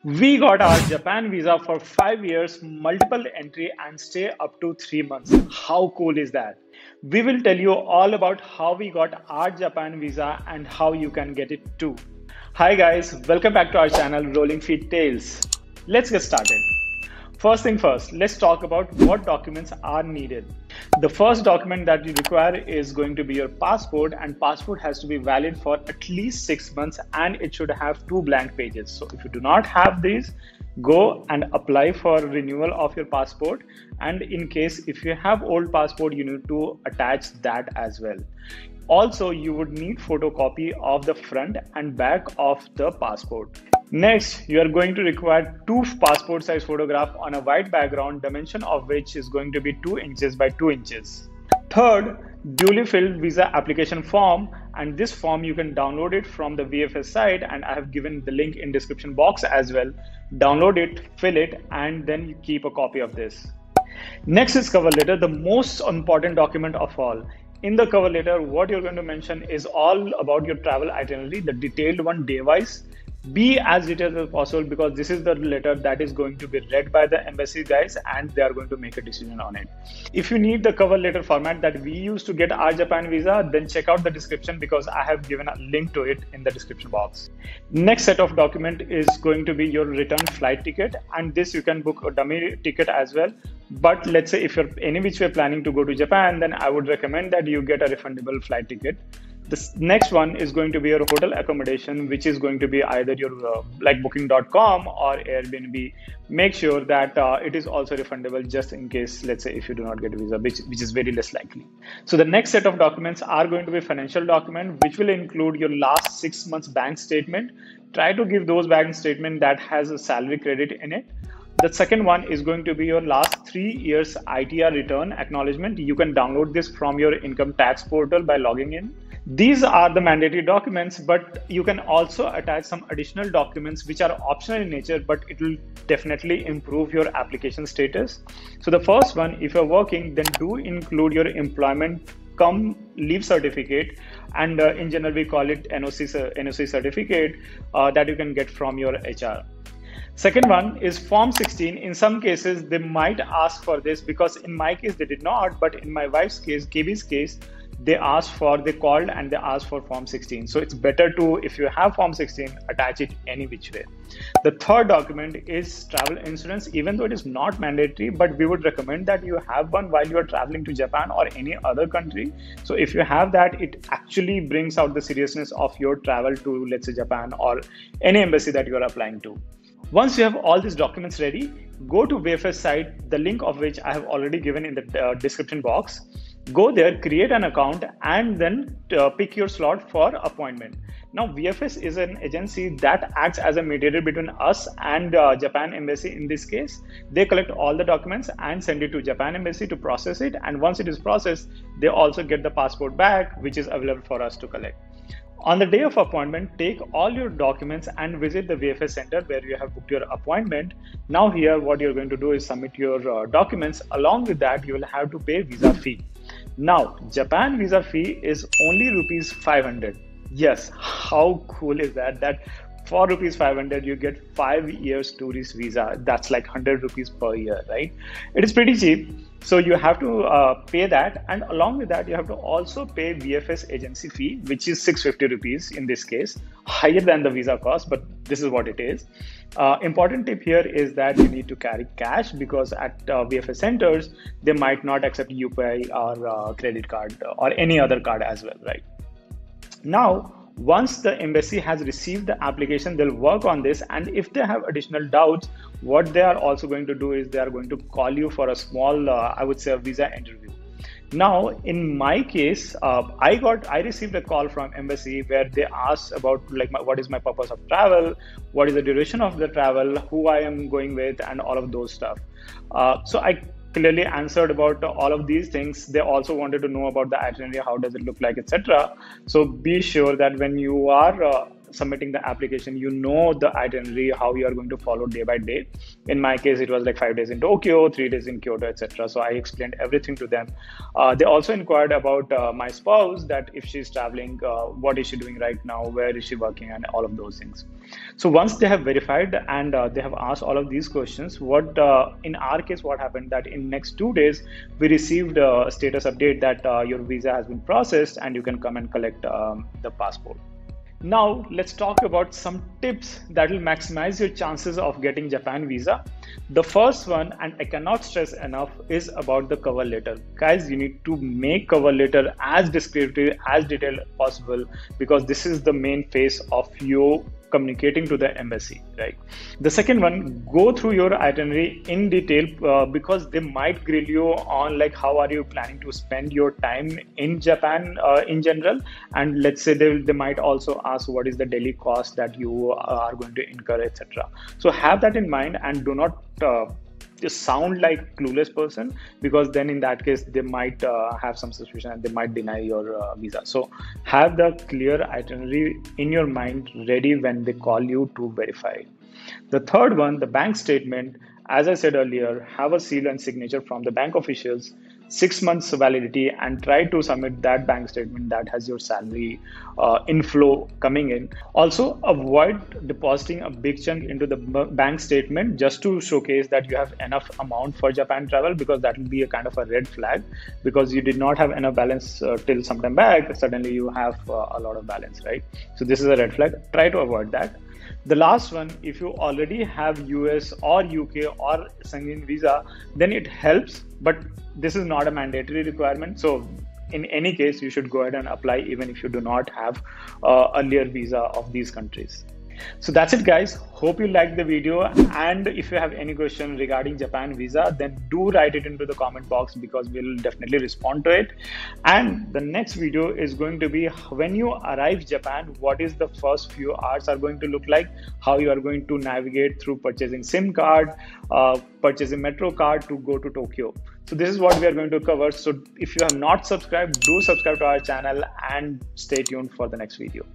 We got our Japan visa for 5 years, multiple entry, and stay up to 3 months. How cool is that? We will tell you all about how we got our Japan visa and how you can get it too. Hi, guys, welcome back to our channel Rolling Feet Tales. Let's get started. First thing first, let's talk about what documents are needed. The first document that you require is going to be your passport, and passport has to be valid for at least 6 months and it should have two blank pages. So if you do not have these, go and apply for renewal of your passport. And in case if you have old passport, you need to attach that as well. Also, you would need photocopy of the front and back of the passport. Next, you are going to require two passport size photograph on a white background, dimension of which is going to be 2 inches by 2 inches. Third, duly filled visa application form, and this form you can download it from the VFS site, and I have given the link in description box as well. Download it, fill it, and then you keep a copy of this. Next is cover letter, the most important document of all. In the cover letter, what you're going to mention is all about your travel itinerary, the detailed one day wise. Be as detailed as possible because this is the letter that is going to be read by the embassy guys and they are going to make a decision on it. If you need the cover letter format that we use to get our Japan visa, then check out the description because I have given a link to it in the description box. Next set of document is going to be your return flight ticket, and this you can book a dummy ticket as well. But let's say if you're any which way planning to go to Japan, then I would recommend that you get a refundable flight ticket. This next one is going to be your hotel accommodation, which is going to be either your like booking.com or Airbnb. Make sure that it is also refundable just in case, let's say if you do not get a visa, which is very less likely. So the next set of documents are going to be financial document, which will include your last 6 months bank statement. Try to give those bank statement that has a salary credit in it. The second one is going to be your last 3 years ITR return acknowledgement. You can download this from your income tax portal by logging in. These are the mandatory documents, but you can also attach some additional documents which are optional in nature, but it will definitely improve your application status. So the first one, if you're working, then do include your employment come leave certificate, and in general we call it NOC certificate that you can get from your HR. Second one is Form 16. In some cases, they might ask for this because in my case, they did not. But in my wife's case, KB's case, they called and they asked for Form 16. So it's better to, if you have Form 16, attach it any which way. The third document is travel insurance, even though it is not mandatory, but we would recommend that you have one while you are traveling to Japan or any other country. So if you have that, it actually brings out the seriousness of your travel to, let's say, Japan or any embassy that you are applying to. Once you have all these documents ready, go to VFS site, the link of which I have already given in the description box. Go there, create an account, and then pick your slot for appointment. Now, VFS is an agency that acts as a mediator between us and Japan Embassy in this case. They collect all the documents and send it to Japan Embassy to process it. And once it is processed, they also get the passport back, which is available for us to collect. On the day of appointment, take all your documents and visit the VFS center where you have booked your appointment. Now here, what you're going to do is submit your documents. Along with that, you will have to pay visa fee. Now, Japan visa fee is only rupees 500. Yes, how cool is that? That for rupees 500, you get 5 years tourist visa. That's like 100 rupees per year, right? It is pretty cheap. So you have to pay that, and along with that, you have to also pay VFS agency fee, which is 650 rupees in this case, higher than the visa cost, but this is what it is. Important tip here is that you need to carry cash because at VFS centers, they might not accept UPI or credit card or any other card as well, right? Now, once the embassy has received the application, they'll work on this. And if they have additional doubts, what they are also going to do is they are going to call you for a small, I would say, a visa interview. Now, in my case, I received a call from embassy where they asked about like what is my purpose of travel, what is the duration of the travel, who I am going with, and all of those stuff. So I clearly answered about all of these things. They also wanted to know about the itinerary, how does it look like, etc. So be sure that when you are submitting the application, you know the itinerary, how you are going to follow day by day. In my case, it was like 5 days in Tokyo, 3 days in Kyoto, etc. So I explained everything to them. They also inquired about my spouse, that if she's traveling, what is she doing right now, where is she working, and all of those things. So once they have verified and they have asked all of these questions, what in our case, what happened that in next 2 days, we received a status update that your visa has been processed and you can come and collect the passport. Now let's talk about some tips that will maximize your chances of getting Japan visa. The first one, and I cannot stress enough, is about the cover letter. Guys, you need to make cover letter as descriptive, as detailed as possible, because this is the main phase of you communicating to the embassy, right? The second one, go through your itinerary in detail, because they might grill you on like how are you planning to spend your time in Japan in general, and let's say they might also ask what is the daily cost that you are going to incur, etc. So have that in mind and do not just sound like clueless person, because then in that case they might have some suspicion and they might deny your visa. So have the clear itinerary in your mind ready when they call you to verify. The third one, the bank statement, as I said earlier, have a seal and signature from the bank officials, 6 months validity, and try to submit that bank statement that has your salary inflow coming in. Also, avoid depositing a big chunk into the bank statement just to showcase that you have enough amount for Japan travel, because that will be a kind of a red flag, because you did not have enough balance till some time back. Suddenly you have a lot of balance, right? So this is a red flag. Try to avoid that. The last one, if you already have US or UK or Schengen visa, then it helps, but this is not a mandatory requirement. So in any case, you should go ahead and apply even if you do not have earlier visa of these countries. So that's it, guys. Hope you liked the video, and if you have any question regarding Japan visa, then do write it into the comment box, because we'll definitely respond to it. And the next video is going to be when you arrive Japan, what is the first few hours are going to look like, how you are going to navigate through purchasing SIM card, purchasing metro card to go to Tokyo. So this is what we are going to cover. So if you have not subscribed, do subscribe to our channel and stay tuned for the next video.